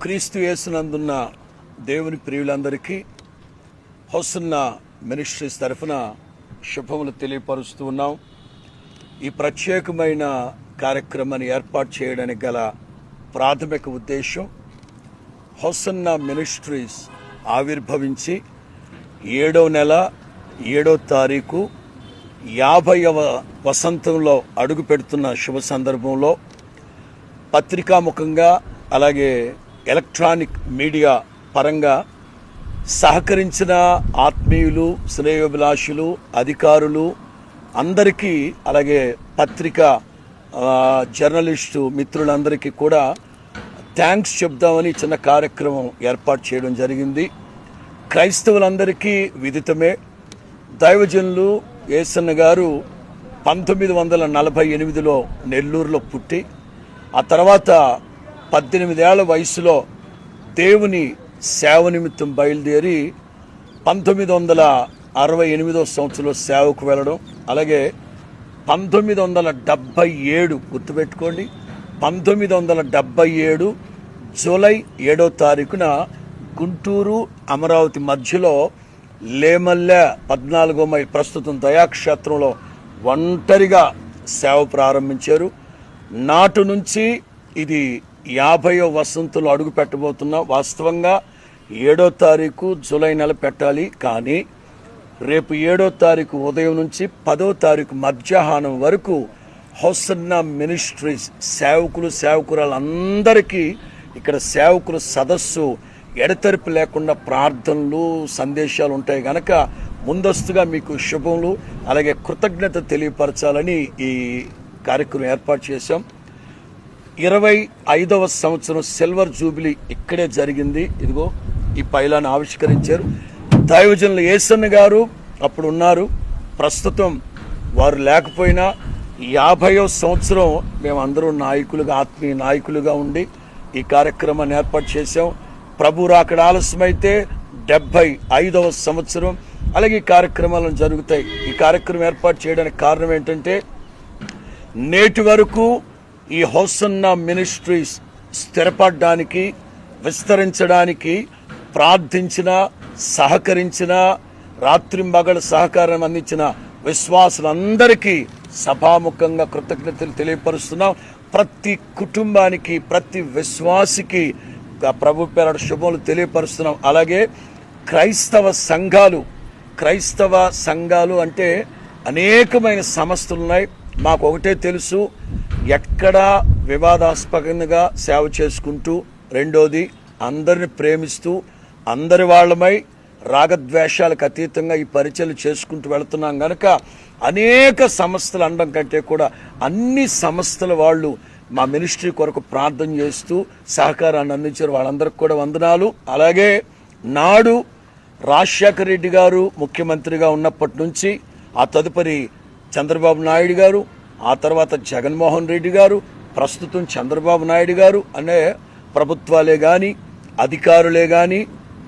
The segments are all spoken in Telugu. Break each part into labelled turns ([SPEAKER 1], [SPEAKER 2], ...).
[SPEAKER 1] క్రీస్తు యేసునందున్న దేవుని ప్రియులందరికీ హోసన్నా మినిస్ట్రీస్ తరఫున శుభములు తెలియపరుస్తూ ఉన్నాం. ఈ ప్రత్యేకమైన కార్యక్రమాన్ని ఏర్పాటు చేయడానికి గల ప్రాథమిక ఉద్దేశం, హోసన్నా మినిస్ట్రీస్ ఆవిర్భవించి 7వ నెల 7వ తారీఖు 50వ వసంతంలో అడుగు పెడుతున్న శుభ సందర్భంలో పత్రికాముఖంగా అలాగే ఎలక్ట్రానిక్ మీడియా పరంగా సహకరించిన ఆత్మీయులు, శ్రేయోభిలాషులు, అధికారులు అందరికీ, అలాగే పత్రికా జర్నలిస్టు మిత్రులందరికీ కూడా థ్యాంక్స్ చెప్దామని చిన్న కార్యక్రమం ఏర్పాటు చేయడం జరిగింది. క్రైస్తవులందరికీ విదితమే, దైవజనులు యేసన్న గారు 1948లో నెల్లూరులో పుట్టి, ఆ తర్వాత 18 ఏళ్ల వయసులో దేవుని సేవ నిమిత్తం బయలుదేరి 1968వ సంవత్సరంలో సేవకు వెళ్ళడం, అలాగే 1977 గుర్తుపెట్టుకోండి, 1977 జూలై 7వ తారీఖున గుంటూరు అమరావతి మధ్యలో లేమల్లె 14వ మైల్, ప్రస్తుతం దయాక్షేత్రంలో ఒంటరిగా సేవ ప్రారంభించారు. నాటు నుంచి ఇది 50వ వసంతంలో అడుగు పెట్టబోతున్నాం. వాస్తవంగా 7వ తారీఖు జూలై నెల పెట్టాలి, కానీ రేపు 7వ తారీఖు ఉదయం నుంచి 10వ తారీఖు మధ్యాహ్నం వరకు హోసన్నా మినిస్ట్రీస్ సేవకురాలందరికీ ఇక్కడ సేవకుల సదస్సు ఎడతెరిపి లేకుండా ప్రార్థనలు, సందేశాలు ఉంటాయి గనక ముందస్తుగా మీకు శుభములు అలాగే కృతజ్ఞత తెలియపరచాలని ఈ కార్యక్రమం ఏర్పాటు చేశాం. 25వ సంవత్సరం సిల్వర్ జూబిలీ ఇక్కడే జరిగింది. ఇదిగో ఈ పైలాన్ని ఆవిష్కరించారు. దైవజనులు యేసన్న గారు అప్పుడు ఉన్నారు, ప్రస్తుతం వారు లేకపోయినా 50వ సంవత్సరం మేమందరూ నాయకులుగా, ఆత్మీయ నాయకులుగా ఉండి ఈ కార్యక్రమాన్ని ఏర్పాటు చేశాం. ప్రభు రాకడ ఆలస్యమైతే 75వ సంవత్సరం అలాగే ఈ కార్యక్రమాలు జరుగుతాయి. ఈ కార్యక్రమం ఏర్పాటు చేయడానికి కారణం ఏంటంటే, నేటి వరకు ఈ హోసన్నా మినిస్ట్రీస్ స్థిరపడడానికి, విస్తరించడానికి ప్రార్థించిన, సహకరించిన, రాత్రింబగళ్ళ సహకారం అందించిన విశ్వాసులందరికీ సభాముఖంగా కృతజ్ఞతలు తెలియపరుస్తున్నాం. ప్రతి కుటుంబానికి, ప్రతి విశ్వాసికి ప్రభు పేరట శుభములు తెలియపరుస్తున్నాం. అలాగే క్రైస్తవ సంఘాలు అంటే అనేకమైన సంస్థలు ఉన్నాయి. మాకు ఒకటే తెలుసు, ఎక్కడా వివాదాస్పదంగా సేవ చేసుకుంటూ, రెండోది అందరిని ప్రేమిస్తూ, అందరి వాళ్ళమై రాగద్వేషాలకు అతీతంగా ఈ పరిచయలు చేసుకుంటూ వెళుతున్నాం కనుక అనేక సంస్థలు అనడం కంటే కూడా అన్ని సంస్థల వాళ్ళు మా మినిస్ట్రీ కొరకు ప్రార్థన చేస్తూ సహకారాన్ని అందించారు. వాళ్ళందరికీ కూడా వందనాలు. అలాగే నాడు రాజశేఖర రెడ్డి గారు ముఖ్యమంత్రిగా ఉన్నప్పటి నుంచి, ఆ తదుపరి చంద్రబాబు నాయుడు గారు, ఆ తర్వాత జగన్మోహన్ రెడ్డి గారు, ప్రస్తుతం చంద్రబాబు నాయుడు గారు అనే ప్రభుత్వాలే కానీ, అధికారులే కానీ,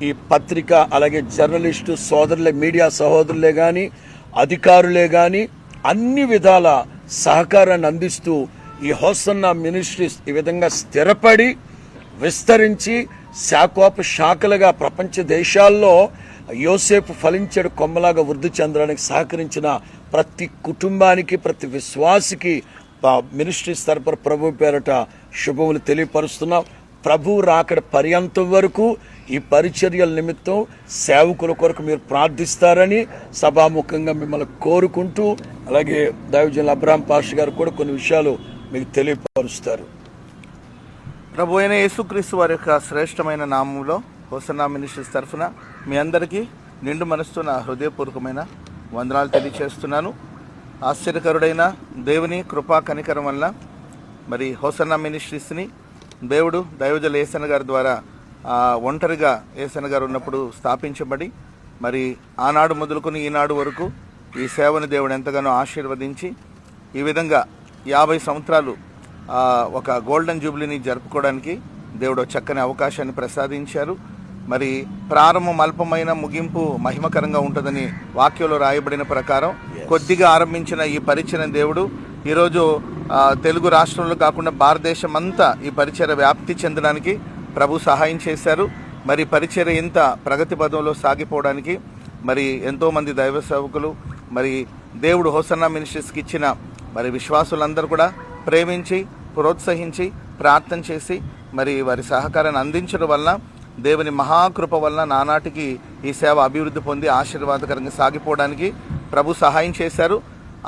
[SPEAKER 1] ఈ పత్రిక అలాగే జర్నలిస్టు సోదరులే, మీడియా సహోదరులే కానీ, అధికారులే కానీ అన్ని విధాల సహకారాన్ని అందిస్తూ ఈ హోసన్నా మినిస్ట్రీస్ ఈ విధంగా స్థిరపడి విస్తరించి శాఖలుగా ప్రపంచ దేశాల్లో యోసేపు ఫలించడు కొమ్మలాగా వృద్ధి చెందడానికి సహకరించిన ప్రతి కుటుంబానికి, ప్రతి విశ్వాసికి మినిస్ట్రీస్ తరపున ప్రభు పేరట శుభములు తెలియపరుస్తున్నాం. ప్రభు రాకడ పర్యంతం వరకు ఈ పరిచర్యల నిమిత్తం సేవకుల కొరకు మీరు ప్రార్థిస్తారని సభాముఖంగా మిమ్మల్ని కోరుకుంటూ, అలాగే దైవజనులు అబ్రహాం పాస్టర్ గారు కూడా కొన్ని విషయాలు మీకు తెలియపరుస్తారు.
[SPEAKER 2] ప్రభు అయిన యేసుక్రీస్తు వారి యొక్క శ్రేష్టమైన నామంలో హోసన్నా మినిస్ట్రీస్ తరఫున మీ అందరికీ నిండు మనసుతో నా హృదయపూర్వకమైన వందనాలు తెలియచేస్తున్నాను. ఆశ్చర్యకరుడైన దేవుని కృపా కనికరం వల్ల మరి హోసన్నా మినిస్ట్రీస్ని దేవుడు దైవజనులు యేసన్న గారి ద్వారా ఒంటరిగా యేసన్న గారు ఉన్నప్పుడు స్థాపించబడి, మరి ఆనాడు మొదలుకొని ఈనాడు వరకు ఈ సేవని దేవుడు ఎంతగానో ఆశీర్వదించి ఈ విధంగా 50 సంవత్సరాలు ఒక గోల్డెన్ జూబ్లీని జరుపుకోవడానికి దేవుడు చక్కని అవకాశాన్ని ప్రసాదించారు. మరి ప్రారంభం అల్పమైన, ముగింపు మహిమకరంగా ఉంటుందని వాక్యంలో రాయబడిన ప్రకారం కొద్దిగా ఆరంభించిన ఈ పరిచయం దేవుడు ఈరోజు తెలుగు రాష్ట్రంలో కాకుండా భారతదేశం అంతా ఈ పరిచయ వ్యాప్తి చెందడానికి ప్రభు సహాయం చేశారు. మరి పరిచర్య ఇంత ప్రగతి పదంలో సాగిపోవడానికి మరి ఎంతోమంది దైవ సేవకులు, మరి దేవుడు హోసన్నా మినిస్ట్రీస్కి ఇచ్చిన మరి విశ్వాసులందరూ కూడా ప్రేమించి ప్రోత్సహించి ప్రార్థన చేసి మరి వారి సహకారాన్ని అందించడం వలన దేవుని మహాకృప వలన నానాటికి ఈ సేవ అభివృద్ధి పొంది ఆశీర్వాదకరంగా సాగిపోవడానికి ప్రభు సహాయం చేశారు.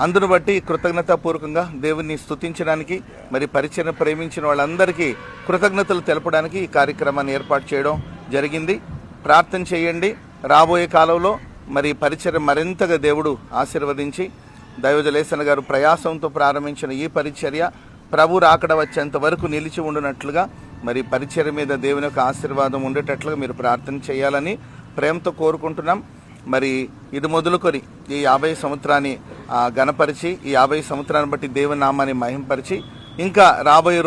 [SPEAKER 2] అందును బట్టి కృతజ్ఞతాపూర్వకంగా దేవుని స్తుతించడానికి, మరి పరిచర్య ప్రేమించిన వాళ్ళందరికీ కృతజ్ఞతలు తెలపడానికి ఈ కార్యక్రమాన్ని ఏర్పాటు చేయడం జరిగింది. ప్రార్థన చేయండి. రాబోయే కాలంలో మరి పరిచర్య మరింతగా దేవుడు ఆశీర్వదించి దైవజలేసన గారు ప్రయాసంతో ప్రారంభించిన ఈ పరిచర్య ప్రభు రాకడ వచ్చేంత వరకు నిలిచి ఉండునట్లుగా, మరి పరిచర్య మీద దేవుని యొక్క ఆశీర్వాదం ఉండేటట్లుగా మీరు ప్రార్థన చేయాలని ప్రేమతో కోరుకుంటున్నాం. మరి ఇది మొదలుకొని ఈ 50 సంవత్సరాన్ని గణపరిచి, ఈ 50 సంవత్సరాన్ని బట్టి దేవుని నామాన్ని మహింపరిచి, ఇంకా రాబోయే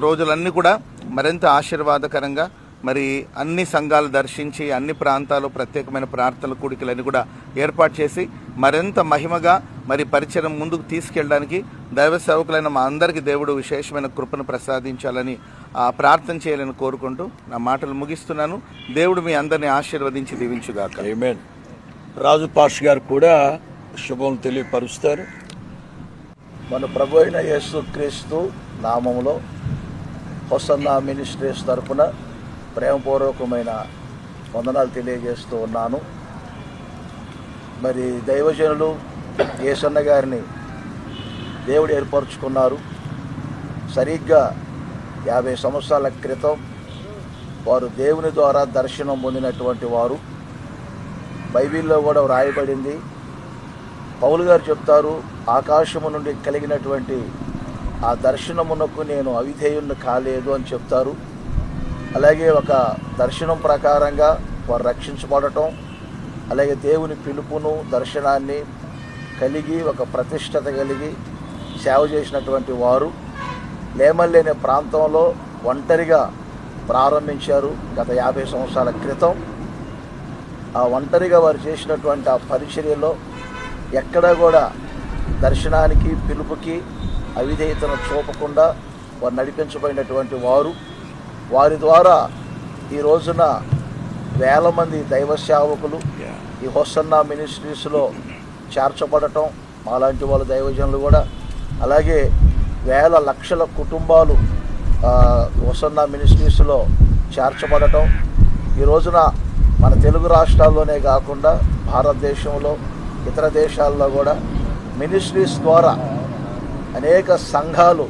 [SPEAKER 2] రోజులన్నీ కూడా మరింత ఆశీర్వాదకరంగా మరి అన్ని సంఘాలు దర్శించి అన్ని ప్రాంతాలు ప్రత్యేకమైన ప్రార్థనల కూడికలన్నీ కూడా ఏర్పాటు చేసి మరింత మహిమగా మరి పరిచయం ముందుకు తీసుకెళ్ళడానికి దైవ సేవకులైన మా అందరికీ దేవుడు విశేషమైన కృపను ప్రసాదించాలని ప్రార్థన చేయాలని కోరుకుంటూ నా మాటలు ముగిస్తున్నాను. దేవుడు మీ అందరినీ ఆశీర్వదించి దీవించుగాక.
[SPEAKER 1] ఆమేన్. రాజు పాష్ గారు కూడా శుభం తెలియపరుస్తారు.
[SPEAKER 3] మన ప్రభు అయిన యేసుక్రీస్తు నామములో హోసన్నా మినిస్ట్రీస్ తరపున ప్రేమపూర్వకమైన వందనాలు తెలియజేస్తూ ఉన్నాను. మరి దైవజనులు యేసన్న గారిని దేవుడు ఏర్పరచుకున్నారు. సరిగ్గా 50 సంవత్సరాల క్రితం వారు దేవుని ద్వారా దర్శనం పొందినటువంటి వారు. బైబిల్లో కూడా వ్రాయబడింది. పౌలు గారు చెప్తారు, ఆకాశము నుండి కలిగినటువంటి ఆ దర్శనమునకు నేను అవిధేయుణ్ణి కాలేదు అని చెప్తారు. అలాగే ఒక దర్శనం ప్రకారంగా వారు రక్షించబడటం, అలాగే దేవుని పిలుపును దర్శనాన్ని కలిగి ఒక ప్రతిష్టత కలిగి సేవ చేసినటువంటి వారు లేమల్లేని ప్రాంతంలో ఒంటరిగా ప్రారంభించారు గత 50 సంవత్సరాల క్రితం. ఆ ఒంటరిగా వారు చేసినటువంటి ఆ పరిచర్యలో ఎక్కడా కూడా దర్శనానికి పిలుపుకి అవిధేయతను చూపకుండా వారు నడిపించబడినటువంటి వారు. వారి ద్వారా ఈ రోజున వేల మంది దైవ సేవకులు ఈ హోసన్నా మినిస్ట్రీస్లో చేర్చబడటం, మాలాంటి వాళ్ళ దైవజనులు కూడా, అలాగే వేల లక్షల కుటుంబాలు హోసన్నా మినిస్ట్రీస్లో చేర్చబడటం, ఈ రోజున మన తెలుగు రాష్ట్రాల్లోనే కాకుండా భారతదేశంలో ఇతర దేశాల్లో కూడా మినిస్ట్రీస్ ద్వారా అనేక సంఘాలు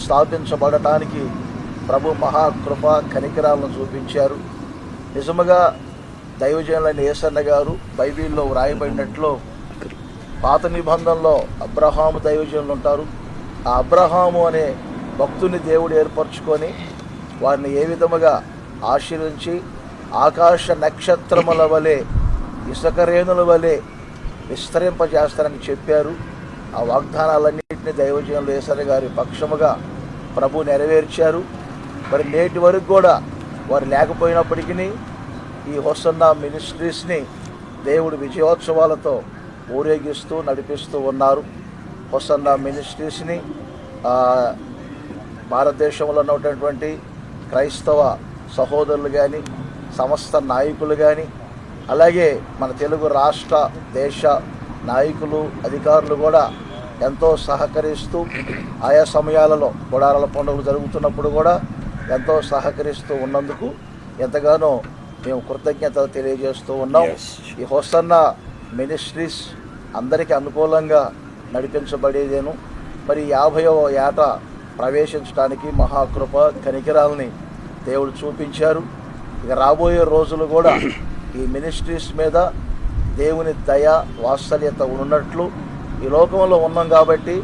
[SPEAKER 3] స్థాపించబడటానికి ప్రభు మహాకృప కనికరాలను చూపించారు. నిజముగా దైవజనులైన యేసన్న గారు బైబిల్లో వ్రాయబడినట్లు పాత నిబంధనలో అబ్రహాము దైవజనులు ఉంటారు. ఆ అబ్రహాము అనే భక్తుని దేవుడు ఏర్పరచుకొని వారిని ఏ విధముగా ఆశీర్వించి ఆకాశ నక్షత్రముల వలె ఇసుక రేణుల వలె విస్తరింపజేస్తారని చెప్పారు. ఆ వాగ్దానాలన్నింటినీ దైవజనులు యేసన్న గారి పక్షముగా ప్రభు నెరవేర్చారు. మరి నేటి వరకు కూడా వారు లేకపోయినప్పటికీ ఈ హోసన్నా మినిస్ట్రీస్ని దేవుడు విజయోత్సవాలతో ఊరేగిస్తూ నడిపిస్తూ ఉన్నారు. హోసన్నా మినిస్ట్రీస్ని భారతదేశంలో ఉన్నటువంటి క్రైస్తవ సహోదరులు కానీ, సమస్త నాయకులు కానీ, అలాగే మన తెలుగు రాష్ట్ర దేశ నాయకులు అధికారులు కూడా ఎంతో సహకరిస్తూ ఆయా సమయాలలో గుడారాల పండుగలు జరుగుతున్నప్పుడు కూడా ఎంతో సహకరిస్తూ ఉన్నందుకు ఎంతగానో మేము కృతజ్ఞతలు తెలియజేస్తూ ఉన్నాం. ఈ హోసన్నా మినిస్ట్రీస్ అందరికీ అనుకూలంగా నడిపించబడేదేను. మరి 50వ ఏట ప్రవేశించడానికి మహాకృప కనికరాలని దేవుడు చూపించారు. ఇక రాబోయే రోజులు కూడా ఈ మినిస్ట్రీస్ మీద దేవుని దయ వాత్సల్యత ఉన్నట్లు ఈ లోకంలో ఉన్నాం కాబట్టి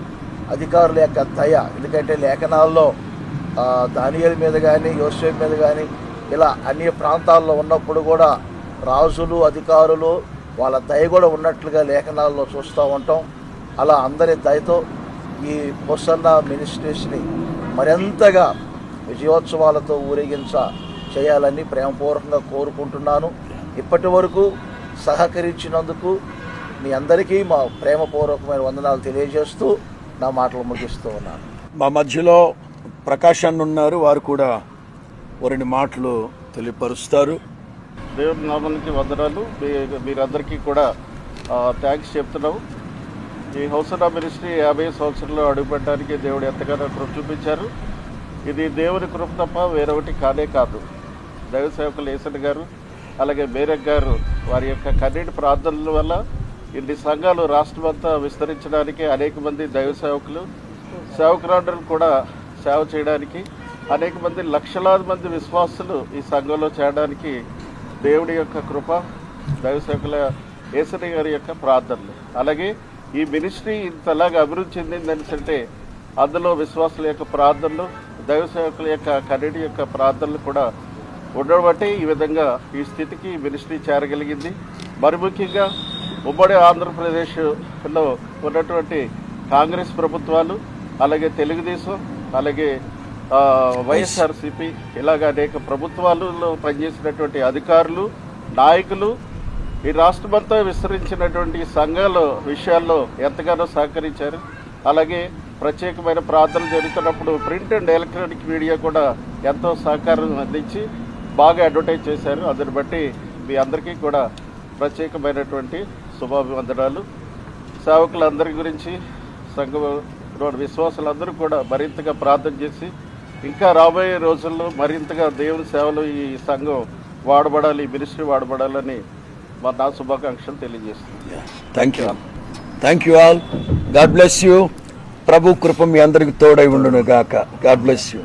[SPEAKER 3] అధికారుల యొక్క దయ, ఎందుకంటే లేఖనాల్లో దానియేలు మీద కానీ యోసేపు మీద కానీ ఇలా అన్ని ప్రాంతాల్లో ఉన్నప్పుడు కూడా రాజులు అధికారులు వాళ్ళ దయ కూడా ఉన్నట్లుగా లేఖనాల్లో చూస్తూ ఉంటాం. అలా అందరి దయతో ఈ హోసన్నా మినిస్ట్రీస్ని మరింతగా విజయోత్సవాలతో చేయాలని ప్రేమపూర్వకంగా కోరుకుంటున్నాను. ఇప్పటి వరకు సహకరించినందుకు మీ అందరికీ మా ప్రేమపూర్వకమైన వందనాలు తెలియజేస్తూ నా మాటలు ముగిస్తూ ఉన్నాను.
[SPEAKER 1] మా మధ్యలో ప్రకాష్ అన్న ఉన్నారు, వారు కూడా ఓ 2 మాటలు తెలియపరుస్తారు.
[SPEAKER 4] దేవుడి నామానికి వందనాలు. మీరందరికీ కూడా థ్యాంక్స్ చెప్తున్నాము. ఈ హౌసనా మినిస్ట్రీ 50 సంవత్సరాలు అడుగుపెట్టడానికి దేవుడు ఎంతగానో కృప చూపించారు. ఇది దేవుని కృప తప్ప వేరొకటి కానే కాదు. దైవ సేవకులు ఏసన్ గారు అలాగే మేరక్ గారు వారి యొక్క కన్నీటి ప్రార్థనల వల్ల ఇన్ని సంఘాలు రాష్ట్రమంతా విస్తరించడానికి, అనేక మంది దైవ సేవకులు సేవకురాండ్రులు కూడా సేవ చేయడానికి, అనేక మంది లక్షలాది మంది విశ్వాసులు ఈ సంఘంలో చేరడానికి దేవుడి యొక్క కృప, దైవ సేవకుల ఏసన్ గారి యొక్క ప్రార్థనలు. అలాగే ఈ మినిస్ట్రీ ఇంతలాగా అభివృద్ధి చెందిందంటే అందులో విశ్వాసుల యొక్క ప్రార్థనలు, దైవ సేవకుల యొక్క కన్నీటి యొక్క ప్రార్థనలు కూడా ఉండడం బట్టి ఈ విధంగా ఈ స్థితికి మినిస్ట్రీ చేరగలిగింది. మరి ముఖ్యంగా ఉమ్మడి ఆంధ్రప్రదేశ్లో ఉన్నటువంటి కాంగ్రెస్ ప్రభుత్వాలు, అలాగే తెలుగుదేశం, అలాగే వైఎస్ఆర్సీపీ ఇలాగ అనేక ప్రభుత్వాలలో పనిచేసినటువంటి అధికారులు, నాయకులు ఈ రాష్ట్రమంతా విస్తరించినటువంటి సంఘాల విషయాల్లో ఎంతగానో సహకరించారు. అలాగే ప్రత్యేకమైన ప్రార్థనలు జరుగుతున్నప్పుడు ప్రింట్ అండ్ ఎలక్ట్రానిక్ మీడియా కూడా ఎంతో సహకారం అందించి బాగా అడ్వర్టైజ్ చేశారు. అందుని బట్టి మీ అందరికీ కూడా ప్రత్యేకమైనటువంటి శుభాభివందనాలు. సేవకులందరి గురించి సంఘ విశ్వాసులందరూ కూడా మరింతగా ప్రార్థన చేసి ఇంకా రాబోయే రోజుల్లో మరింతగా దేవుని సేవలు ఈ సంఘం వాడబడాలి, ఈ మినిస్ట్రీ వాడబడాలని నా శుభాకాంక్షలు తెలియజేస్తున్నాను.
[SPEAKER 1] Thank you all. God bless you. ప్రభు కృప మీ అందరికి తోడై ఉండును గాక. God bless you.